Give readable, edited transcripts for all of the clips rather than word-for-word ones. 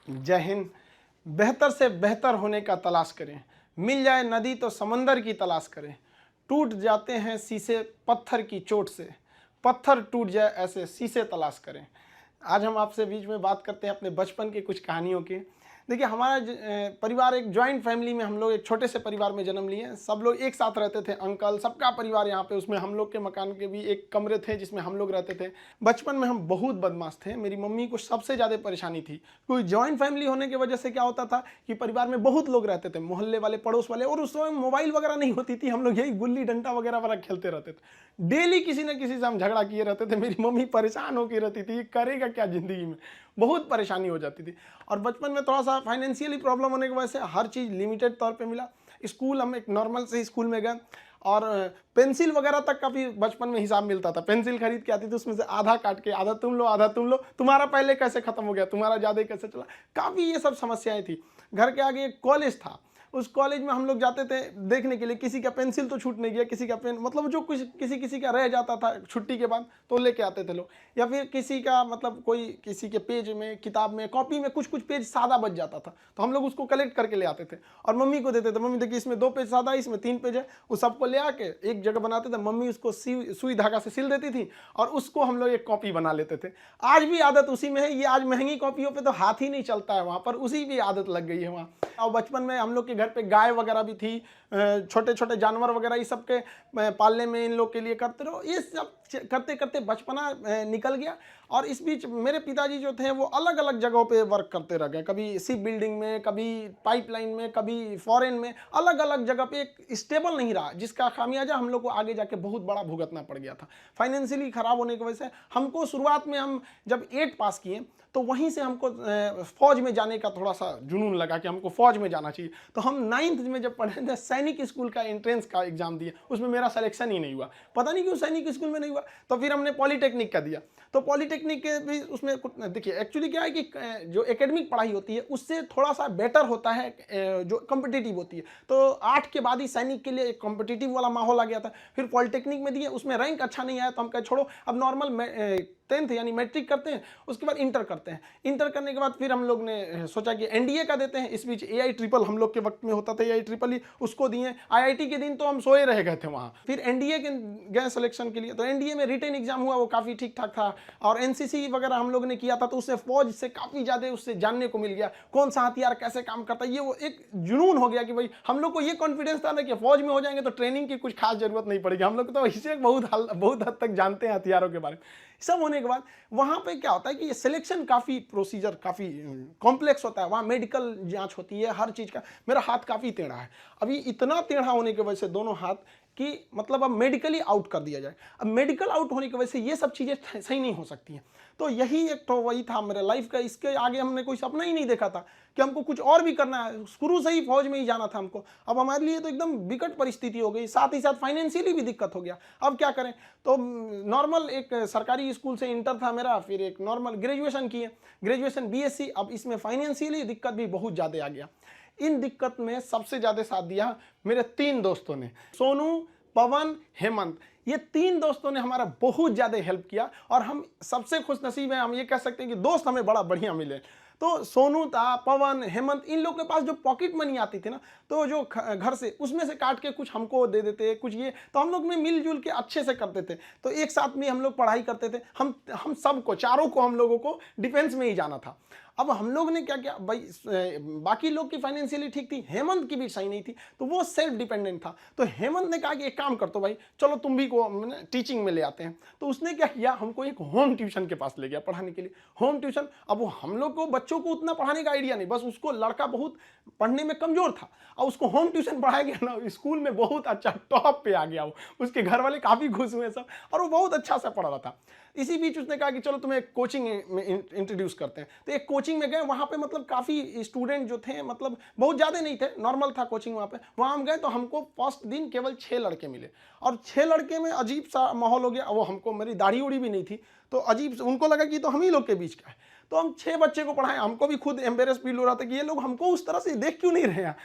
जय हिंद। बेहतर से बेहतर होने का तलाश करें, मिल जाए नदी तो समंदर की तलाश करें। टूट जाते हैं शीशे पत्थर की चोट से, पत्थर टूट जाए ऐसे शीशे तलाश करें। आज हम आपसे बीच में बात करते हैं अपने बचपन की कुछ कहानियों की। देखिए, हमारा परिवार एक जॉइंट फैमिली में, हम लोग एक छोटे से परिवार में जन्म लिए। सब लोग एक साथ रहते थे, अंकल सबका परिवार यहाँ पे। उसमें हम लोग के मकान के भी एक कमरे थे जिसमें हम लोग रहते थे। बचपन में हम बहुत बदमाश थे। मेरी मम्मी को सबसे ज़्यादा परेशानी थी, क्योंकि जॉइंट फैमिली होने की वजह से क्या होता था कि परिवार में बहुत लोग रहते थे, मोहल्ले वाले, पड़ोस वाले। और उस समय मोबाइल वगैरह नहीं होती थी, हम लोग यही गुल्ली डंडा वगैरह वगैरह खेलते रहते थे। डेली किसी न किसी से हम झगड़ा किए रहते थे। मेरी मम्मी परेशान होकर रहती थी, ये करेगा क्या ज़िंदगी में, बहुत परेशानी हो जाती थी। और बचपन में थोड़ा सा फाइनेंशियली प्रॉब्लम होने की वजह से हर चीज़ लिमिटेड तौर पे मिला। स्कूल, हम एक नॉर्मल से स्कूल में गए, और पेंसिल वगैरह तक का भी बचपन में हिसाब मिलता था। पेंसिल खरीद के आती थी, उसमें से आधा काट के, आधा तुम लो आधा तुम लो, तुम्हारा पहले कैसे खत्म हो गया, तुम्हारा ज़्यादा कैसे चला। काफ़ी ये सब समस्याएं थी। घर के आगे एक कॉलेज था, उस कॉलेज में हम लोग जाते थे देखने के लिए। किसी का पेंसिल तो छूट नहीं गया, किसी का पेन, मतलब जो कुछ किसी किसी का रह जाता था छुट्टी के बाद तो लेके आते थे लोग। या फिर किसी का, मतलब कोई किसी के पेज में, किताब में, कॉपी में कुछ कुछ पेज सादा बच जाता था, तो हम लोग उसको कलेक्ट करके ले आते थे और मम्मी को देते थे। मम्मी देखिए, इसमें 2 पेज सादा है, इसमें 3 पेज है। वो सबको ले आके एक जगह बनाते थे। मम्मी उसको सुई धागा से सिल देती थी और उसको हम लोग एक कॉपी बना लेते थे। आज भी आदत उसी में है। ये आज महंगी कॉपियों पे तो हाथ ही नहीं चलता है, वहाँ पर उसी की आदत लग गई है वहाँ। और बचपन में हम लोग के घर पे गाय वगैरह भी थी, छोटे छोटे जानवर वगैरह, ये सब के पालने में इन लोग के लिए करते रहो। ये सब करते करते बचपना निकल गया। और इस बीच मेरे पिताजी जो थे वो अलग अलग जगहों पे वर्क करते रह गए, कभी शिप बिल्डिंग में, कभी पाइपलाइन में, कभी फॉरेन में, अलग अलग जगह पे। एक स्टेबल नहीं रहा, जिसका खामियाजा हम लोग को आगे जाके बहुत बड़ा भुगतना पड़ गया था। फाइनेंशियली खराब होने की वजह से हमको शुरुआत में, हम जब 8 पास किए तो वहीं से हमको फौज में जाने का थोड़ा सा जुनून लगा कि हमको फौज में जाना चाहिए। तो हम 9th में जब पढ़े थे, सैनिक स्कूल का एंट्रेंस का एग्जाम दिए, उसमें मेरा सिलेक्शन ही नहीं हुआ। पता नहीं क्यों सैनिक स्कूल में नहीं हुआ। तो फिर हमने पॉलीटेक्निक का दिया। तो पॉलीटेक्निक के भी उसमें देखिए, एक्चुअली क्या है कि जो एकेडमिक पढ़ाई होती है उससे थोड़ा सा बेटर होता है जो कॉम्पिटिटिव होती है। तो 8 के बाद ही सैनिक के लिए एक कॉम्पिटिटिव वाला माहौल आ गया था। फिर पॉलीटेक्निक में दिए, उसमें रैंक अच्छा नहीं आया तो हम कहे छोड़ो, अब नॉर्मल 10th यानी मैट्रिक करते हैं, उसके बाद इंटर करते हैं। इंटर करने के बाद फिर हम लोग ने सोचा कि एनडीए का देते हैं। इस बीच एआई ट्रिपल हम लोग के वक्त में होता था, एआई ट्रिपल ही, उसको दिए। आईआईटी के दिन तो हम सोए रह गए थे वहाँ। फिर एनडीए के गए सिलेक्शन के लिए, तो एनडीए में रिटन एग्जाम हुआ, वो काफ़ी ठीक ठाक था। और एनसीसी वगैरह हम लोग ने किया था, तो उससे फौज से काफ़ी ज़्यादा उससे जानने को मिल गया, कौन सा हथियार कैसे काम करता है। ये वो एक जुनून हो गया कि भाई हम लोग को ये कॉन्फिडेंस था ना कि फौज में हो जाएंगे तो ट्रेनिंग की कुछ खास जरूरत नहीं पड़ेगी। हम लोग तो इसे बहुत हद तक जानते हैं हथियारों के बारे में। सब होने के बाद वहाँ पे क्या होता है कि ये सिलेक्शन काफ़ी प्रोसीजर काफ़ी कॉम्प्लेक्स होता है। वहाँ मेडिकल जांच होती है हर चीज़ का। मेरा हाथ काफ़ी टेढ़ा है, अभी इतना टेढ़ा होने की वजह से दोनों हाथ कि मतलब अब मेडिकली आउट कर दिया जाए। अब मेडिकल आउट होने की वजह से ये सब चीज़ें सही नहीं हो सकती हैं। तो यही एक तो वही था मेरे लाइफ का। इसके आगे हमने कोई सपना ही नहीं देखा था कि हमको कुछ और भी करना है। शुरू से ही फौज में ही जाना था हमको। अब हमारे लिए तो एकदम विकट परिस्थिति हो गई, साथ ही साथ फाइनेंशियली भी दिक्कत हो गया। अब क्या करें। तो नॉर्मल एक सरकारी स्कूल से इंटर था मेरा, फिर एक नॉर्मल ग्रेजुएशन किए, ग्रेजुएशन बीएससी। अब इसमें फाइनेंशियली दिक्कत भी बहुत ज़्यादा आ गया। इन दिक्कत में सबसे ज़्यादा साथ दिया मेरे 3 दोस्तों ने, सोनू, पवन, हेमंत। ये 3 दोस्तों ने हमारा बहुत ज़्यादा हेल्प किया। और हम सबसे खुशनसीब हैं, हम ये कह सकते हैं कि दोस्त हमें बड़ा बढ़िया मिले। तो सोनू था, पवन, हेमंत, इन लोग के पास जो पॉकेट मनी आती थी ना, तो जो घर से उसमें से काट के कुछ हमको दे देते, कुछ ये, तो हम लोग में मिलजुल के अच्छे से करते थे। तो एक साथ में हम लोग पढ़ाई करते थे। हम सबको, चारों को, हम लोगों को डिफेंस में ही जाना था। अब हम लोग ने क्या किया भाई, बाकी लोग की फाइनेंशियली ठीक थी, हेमंत की भी सही नहीं थी, तो वो सेल्फ डिपेंडेंट था। तो हेमंत ने कहा कि एक काम कर तो भाई, चलो तुम भी को टीचिंग में ले आते हैं। तो उसने क्या किया, हमको एक होम ट्यूशन के पास ले गया पढ़ाने के लिए। होम ट्यूशन, अब वो हम लोग को बच्चों को उतना पढ़ाने का आइडिया नहीं, बस उसको लड़का बहुत पढ़ने में कमजोर था और उसको होम ट्यूशन पढ़ाया गया ना, स्कूल में बहुत अच्छा टॉप पे आ गया वो। उसके घर वाले काफ़ी खुश हुए सब, और वो बहुत अच्छा से पढ़ रहा था। इसी बीच उसने कहा कि चलो तुम्हें एक कोचिंग में इंट्रोड्यूस करते हैं। तो एक कोचिंग में गए, वहाँ पे मतलब काफ़ी स्टूडेंट जो थे, मतलब बहुत ज़्यादा नहीं थे, नॉर्मल था कोचिंग वहाँ पे। वहाँ हम गए तो हमको फर्स्ट दिन केवल 6 लड़के मिले, और 6 लड़के में अजीब सा माहौल हो गया। वो हमको, मेरी दाढ़ी उड़ी भी नहीं थी, तो अजीब, उनको लगा कि तो हम ही लोग के बीच का है। तो हम 6 बच्चे को पढ़ाएं, हमको भी खुद एम्बेरस फील हो रहा था कि ये लोग हमको उस तरह से देख क्यों नहीं रहे हैं।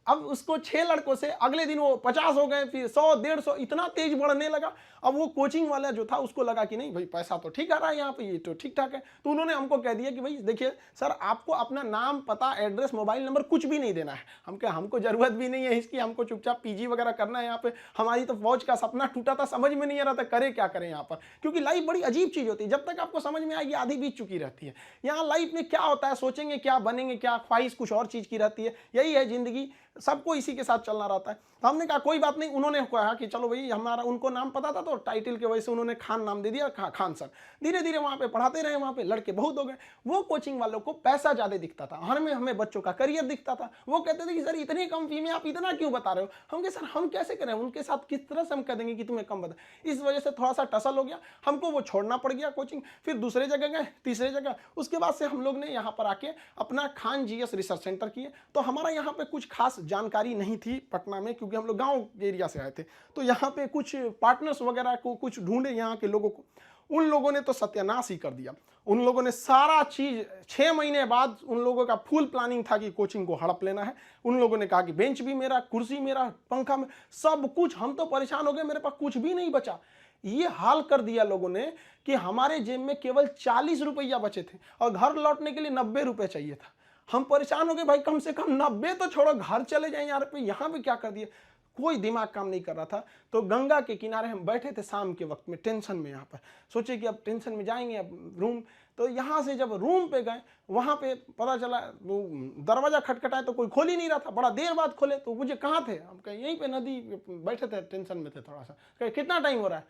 अब उसको 6 लड़कों से अगले दिन वो 50 हो गए, फिर 100, 150, इतना तेज बढ़ने लगा। अब वो कोचिंग वाला जो था उसको लगा कि नहीं भाई पैसा तो ठीक आ रहा है यहाँ पे, ये तो ठीक ठाक है। तो उन्होंने हमको कह दिया कि भाई देखिए सर, आपको अपना नाम, पता, एड्रेस, मोबाइल नंबर कुछ भी नहीं देना है। हम कहा हमको जरूरत भी नहीं है इसकी, हमको चुपचाप पीजी वगैरह करना है यहाँ पे। हमारी तो फौज का सपना टूटा था, समझ में नहीं आ रहा था करे क्या करें यहाँ पर, क्योंकि लाइफ बड़ी अजीब चीज होती है। जब तक आपको समझ में आएगी आधी बीत चुकी रहती है। यहाँ लाइफ में क्या होता है, सोचेंगे क्या, बनेंगे क्या, ख्वाहिश कुछ और चीज की रहती है। यही है जिंदगी, सबको इसी के साथ चलना रहता है। तो हमने कहा कोई बात नहीं। उन्होंने कहा कि चलो भाई, हमारा उनको नाम पता था तो टाइटल के वजह से उन्होंने खान नाम दे दिया, खान सर। धीरे धीरे वहाँ पे पढ़ाते रहे, वहाँ पे लड़के बहुत हो गए। वो कोचिंग वालों को पैसा ज्यादा दिखता था, हमें बच्चों का करियर दिखता था। वो कहते थे कि सर इतनी कम फी में आप इतना क्यों बता रहे हो। हम कहे सर हम कैसे करें, उनके साथ किस तरह से हम कह देंगे कि तुम्हें कम बता। इस वजह से थोड़ा सा टसल हो गया, हमको वो छोड़ना पड़ गया कोचिंग। फिर दूसरे जगह गए, तीसरे जगह। उसके बाद से हम लोग ने यहाँ पर आके अपना खान जीएस रिसर्च सेंटर किए। तो हमारा यहाँ पे कुछ खास जानकारी नहीं थी पटना में, क्योंकि हम लोग गांव एरिया से आए थे। तो यहाँ पे कुछ पार्टनर्स वगैरह को कुछ ढूंढे यहाँ के लोगों को। उन लोगों ने तो सत्यानाश ही कर दिया। उन लोगों ने सारा चीज 6 महीने बाद उन लोगों का फुल प्लानिंग था कि कोचिंग को हड़प लेना है। उन लोगों ने कहा कि बेंच भी मेरा, कुर्सी मेरा, पंखा में, सब कुछ। हम तो परेशान हो गए, मेरे पास कुछ भी नहीं बचा। ये हाल कर दिया लोगों ने कि हमारे जेब में केवल 40 रुपया बचे थे और घर लौटने के लिए 90 रुपये चाहिए था। हम परेशान हो गए, भाई कम से कम 90 तो छोड़ो, घर चले जाए यार, पे यहाँ पे क्या कर दिए। कोई दिमाग काम नहीं कर रहा था। तो गंगा के किनारे हम बैठे थे शाम के वक्त में, टेंशन में। यहाँ पर सोचे कि अब टेंशन में जाएंगे, अब रूम। तो यहाँ से जब रूम पे गए, वहाँ पे पता चला वो दरवाजा खटखटाए तो कोई खोल ही नहीं रहा था। बड़ा देर बाद खोले तो मुझे कहाँ थे, हम कहे यहीं पे नदी बैठे थे, टेंशन में थे थोड़ा सा। कहे कितना टाइम हो रहा है,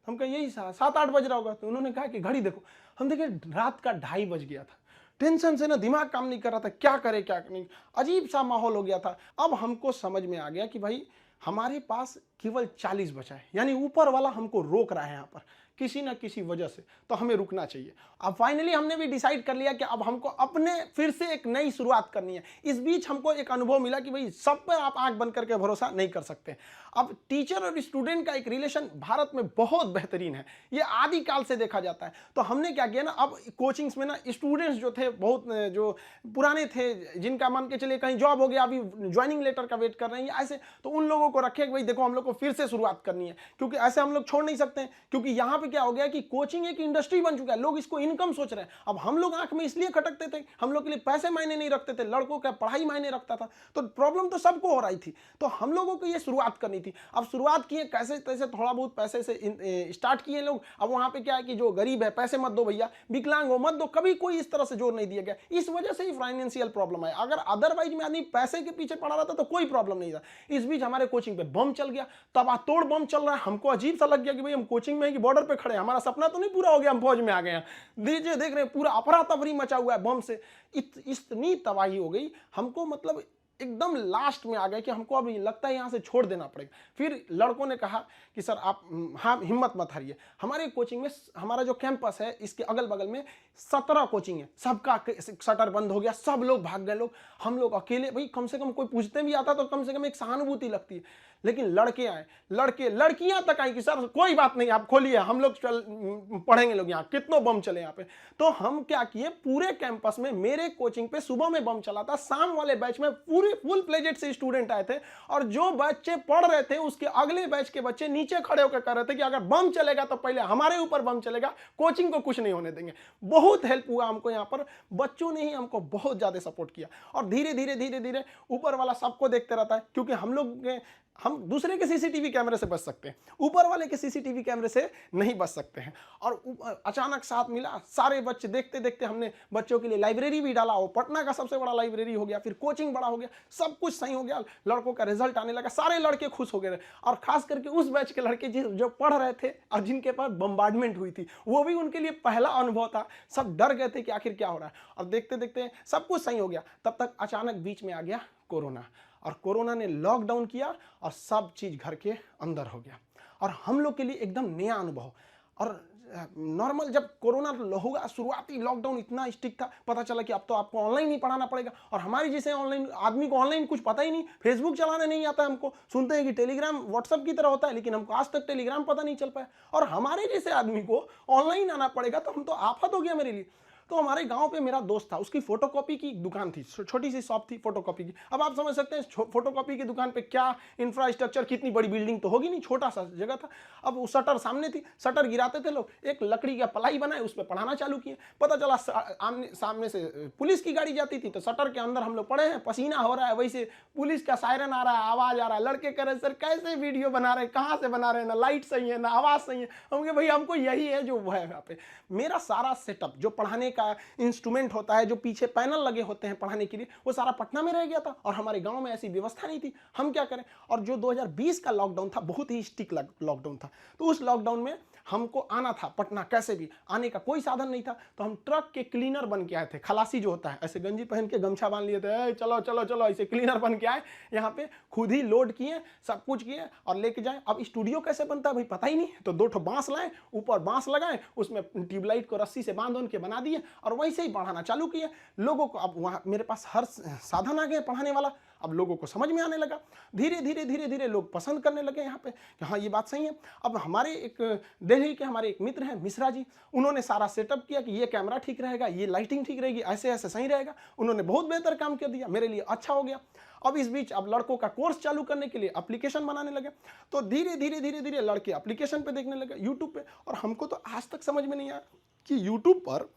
हम कहे यही 7-8 बज रहा होगा। तो उन्होंने कहा कि घड़ी देखो। हम देखे रात का 2:30 बज गया था। टेंशन से ना दिमाग काम नहीं कर रहा था, क्या करे क्या नहीं, अजीब सा माहौल हो गया था। अब हमको समझ में आ गया कि भाई हमारे पास केवल 40 बचा है, यानी ऊपर वाला हमको रोक रहा है यहाँ पर किसी ना किसी वजह से, तो हमें रुकना चाहिए। अब फाइनली हमने भी डिसाइड कर लिया कि अब हमको अपने फिर से एक नई शुरुआत करनी है। इस बीच हमको एक अनुभव मिला कि भाई सब पे आप आंख बंद करके भरोसा नहीं कर सकते। अब टीचर और स्टूडेंट का एक रिलेशन भारत में बहुत बेहतरीन है, ये आदिकाल से देखा जाता है। तो हमने क्या किया ना, अब कोचिंग्स में ना स्टूडेंट्स जो थे, बहुत जो पुराने थे, जिनका मान के चलिए कहीं जॉब हो गया, अभी ज्वाइनिंग लेटर का वेट कर रहे हैं ऐसे, तो उन लोगों को रखे कि भाई देखो हम लोग को फिर से शुरुआत करनी है, क्योंकि ऐसे हम लोग छोड़ नहीं सकते हैं। क्योंकि यहाँ पे क्या हो गया कि कोचिंग एक इंडस्ट्री बन चुका है, लोग इसको इनकम सोच रहे हैं। अब हम लोग आंख में इसलिए खटकते थे, हम लोग के लिए पैसे मायने नहीं रखते थे, लड़कों का पढ़ाई मायने रखता था। तो प्रॉब्लम तो सबको हो रही थी, तो हम लोगों को ये शुरुआत करनी थी। अब शुरुआत किए कैसे तैसे, थोड़ा बहुत पैसे से स्टार्ट किए लोग। अब वहां पे क्या है कि जो गरीब है पैसे मत दो भैया, विकलांग हो मत दो, कभी कोई इस तरह से जोर नहीं दिया गया। इस वजह से ही फाइनेंशियल प्रॉब्लम है। अगर अदरवाइज में आदमी पैसे के पीछे पड़ा रहता तो कोई प्रॉब्लम नहीं था। इस बीच हमारे कोचिंग पे बम चल गया, तबातोड़ बम चल रहा है। हमको अजीब सा लग गया कि भाई हम कोचिंग में है कि बॉर्डर पे खड़े हैं, हमारा सपना तो नहीं पूरा हो गया, हम फौज में आ गए हैं। दीजिए देख रहे हैं पूरा अफरा तफरी मचा हुआ है बम से। इतनी तबाही हो गई हमको, मतलब एकदम लास्ट में आ गए कि हमको अब लगता है यहाँ से छोड़ देना पड़ेगा। फिर लड़कों ने कहा कि सर आप हाँ हिम्मत मत हारिए। हमारे कोचिंग में, हमारा जो कैंपस है इसके अगल बगल में 17 कोचिंग है, सबका शटर बंद हो गया, सब लोग भाग गए। लोग, हम लोग अकेले, भाई कम से कम कोई पूछते भी आता तो कम से कम एक सहानुभूति लगती है। लेकिन लड़के आए, लड़के लड़कियां तक आई कि सर कोई बात नहीं आप खोलिए, हम लोग चल पढ़ेंगे लोग, यहाँ कितनों बम चले यहाँ पे। तो हम क्या किए, पूरे कैंपस में, मेरे कोचिंग पे सुबह में बम चला था, शाम वाले बैच में पूरे फुल प्लेजेड से स्टूडेंट आए थे। और जो बच्चे पढ़ रहे थे उसके अगले बैच के बच्चे नीचे खड़े होकर कह रहे थे कि अगर बम चलेगा तो पहले हमारे ऊपर बम चलेगा, कोचिंग को कुछ नहीं होने देंगे। बहुत हेल्प हुआ हमको यहाँ पर, बच्चों ने ही हमको बहुत ज्यादा सपोर्ट किया। और धीरे धीरे धीरे धीरे ऊपर वाला सबको देखते रहता है, क्योंकि हम दूसरे के सीसीटीवी कैमरे से बच सकते हैं, ऊपर वाले के सीसीटीवी कैमरे से नहीं बच सकते हैं। और अचानक साथ मिला, सारे बच्चे देखते देखते हमने बच्चों के लिए लाइब्रेरी भी डाला, वो पटना का सबसे बड़ा लाइब्रेरी हो गया, फिर कोचिंग बड़ा हो गया, सब कुछ सही हो गया। लड़कों का रिजल्ट आने लगा, सारे लड़के खुश हो गए। और खास करके उस बैच के लड़के जो पढ़ रहे थे और जिनके पास बम्बार्डमेंट हुई थी, वो भी उनके लिए पहला अनुभव था। सब डर गए थे कि आखिर क्या हो रहा है। और देखते देखते सब कुछ सही हो गया। तब तक अचानक बीच में आ गया कोरोना, और कोरोना ने लॉकडाउन किया और सब चीज घर के अंदर हो गया। और हम लोग के लिए एकदम नया अनुभव। और नॉर्मल जब कोरोना होगा, शुरुआती लॉकडाउन इतना स्ट्रिक्ट था, पता चला कि अब तो आपको ऑनलाइन ही पढ़ाना पड़ेगा। और हमारी जैसे ऑनलाइन आदमी को ऑनलाइन कुछ पता ही नहीं, फेसबुक चलाने नहीं आता हमको, सुनते हैं कि टेलीग्राम व्हाट्सएप की तरह होता है, लेकिन हमको आज तक टेलीग्राम पता नहीं चल पाया। और हमारे जैसे आदमी को ऑनलाइन आना पड़ेगा, तो हम तो आफत हो गया मेरे लिए। तो हमारे गांव पे मेरा दोस्त था, उसकी फोटोकॉपी की दुकान थी, छोटी सी शॉप थी फोटोकॉपी की। अब आप समझ सकते हैं फोटोकॉपी की दुकान पे क्या इंफ्रास्ट्रक्चर, कितनी बड़ी बिल्डिंग तो होगी नहीं, छोटा सा जगह था। अब वो शटर सामने थी, शटर गिराते थे लोग, एक लकड़ी का पलाई बनाए, उस पर पढ़ाना चालू किए। पता चला सामने से पुलिस की गाड़ी जाती थी, तो शटर के अंदर हम लोग पड़े हैं, पसीना हो रहा है, वैसे पुलिस का सायरन आ रहा है, आवाज आ रहा है। लड़के कह रहे सर कैसे वीडियो बना रहे हैं, कहाँ से बना रहे हैं, ना लाइट सही है ना आवाज सही है। हम कहे भाई हमको यही है जो है यहाँ पे। मेरा सारा सेटअप जो पढ़ाने का इंस्ट्रूमेंट होता है, जो पीछे पैनल लगे होते हैं पढ़ाने के लिए, वो सारा पटना में रह गया था और हमारे गांव में ऐसी व्यवस्था नहीं थी। हम क्या करें? और जो 2020 का लॉकडाउन था, बहुत ही स्ट्रिक्ट लॉकडाउन था, तो उस लॉकडाउन में हमको आना था पटना, कैसे भी आने का कोई साधन नहीं था। तो हम ट्रक के क्लीनर बन के आए थे। खलासी जो होता है, ऐसे गंजी पहन के गमछा बांध लिए थे, चलो चलो चलो, ऐसे क्लीनर बन के आए यहाँ पे, खुद ही लोड किए, सब कुछ किए और लेके जाए। अब स्टूडियो कैसे बनता है भाई पता ही नहीं, तो 2 ठो बांस लाए, ऊपर बांस लगाए, उसमें ट्यूबलाइट को रस्सी से बांध के बना दिए और वैसे ही पढ़ाना चालू किए लोगों को। अब वहाँ मेरे पास हर साधन आ गए पढ़ाने वाला, अब लोगों को समझ में आने लगा। धीरे धीरे धीरे धीरे लोग पसंद करने लगे यहाँ पे कि हाँ ये बात सही है। अब हमारे एक दिल्ली के हमारे एक मित्र हैं मिश्रा जी, उन्होंने सारा सेटअप किया कि ये कैमरा ठीक रहेगा, ये लाइटिंग ठीक रहेगी, ऐसे ऐसे सही रहेगा। उन्होंने बहुत बेहतर काम कर दिया, मेरे लिए अच्छा हो गया। अब इस बीच अब लड़कों का कोर्स चालू करने के लिए एप्लीकेशन बनाने लगे, तो धीरे धीरे धीरे धीरे लड़के एप्लीकेशन पे देखने लगे, यूट्यूब पे। और हमको तो आज तक समझ में नहीं आया कि यूट्यूब पर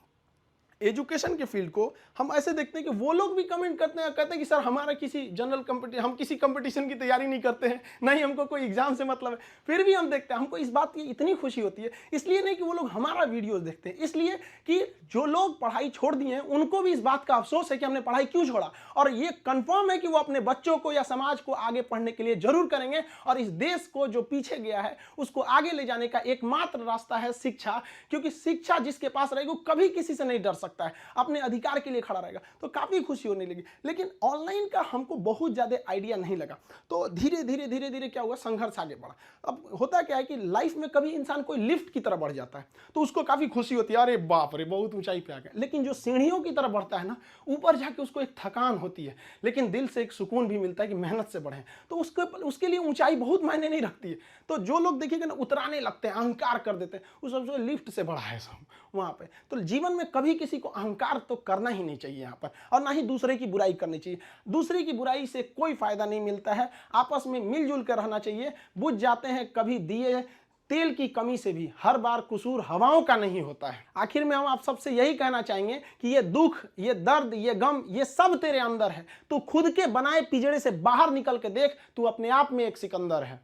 एजुकेशन के फील्ड को हम ऐसे देखते हैं कि वो लोग भी कमेंट करते हैं, कहते हैं कि सर हमारा किसी जनरल कंपटीशन, हम किसी कंपटीशन की तैयारी नहीं करते हैं, नहीं हमको कोई एग्जाम से मतलब है, फिर भी हम देखते हैं। हमको इस बात की इतनी खुशी होती है, इसलिए नहीं कि वो लोग हमारा वीडियोस देखते हैं, इसलिए कि जो लोग पढ़ाई छोड़ दिए हैं उनको भी इस बात का अफसोस है कि हमने पढ़ाई क्यों छोड़ा। और ये कंफर्म है कि वो अपने बच्चों को या समाज को आगे पढ़ने के लिए जरूर करेंगे। और इस देश को जो पीछे गया है उसको आगे ले जाने का एकमात्र रास्ता है शिक्षा, क्योंकि शिक्षा जिसके पास रहेगी वो कभी किसी से नहीं डर सकता है, अपने अधिकार के लिए खड़ा रहेगा। तो काफी खुशी होने लगी। लेकिन ऑनलाइन का हमको बहुत ज्यादा आइडिया नहीं लगा, तो धीरे धीरे धीरे धीरे क्या हुआ, संघर्ष आगे बढ़ा। अब होता क्या है कि लाइफ में कभी इंसान कोई लिफ्ट की तरफ बढ़ जाता है तो उसको काफी खुशी होती है, अरे बाप रे बहुत ऊंचाई पे आ गया। लेकिन जो सीढ़ियों की तरफ बढ़ता है ना, ऊपर जाके उसको एक थकान होती है, लेकिन दिल से एक सुकून भी मिलता है कि मेहनत से बढ़े। तो उसके लिए ऊंचाई बहुत मायने नहीं रखती है। तो जो लोग देखिएगा ना उतराने लगते हैं, अहंकार कर देते हैं, उस सबसे लिफ्ट से बढ़ा है सब वहां पे। तो जीवन में कभी किसी को अहंकार तो करना ही नहीं चाहिए यहाँ पर, और ना ही दूसरे की बुराई करनी चाहिए। दूसरे की बुराई से कोई फायदा नहीं मिलता है, आपस में मिलजुल कर रहना चाहिए। बुझ जाते हैं कभी दिए तेल की कमी से भी, हर बार कसूर हवाओं का नहीं होता है। आखिर में हम आप सबसे यही कहना चाहेंगे कि ये दुख, ये दर्द, ये गम, ये सब तेरे अंदर है। तू खुद के बनाए पिंजड़े से बाहर निकल के देख, तू अपने आप में एक सिकंदर है।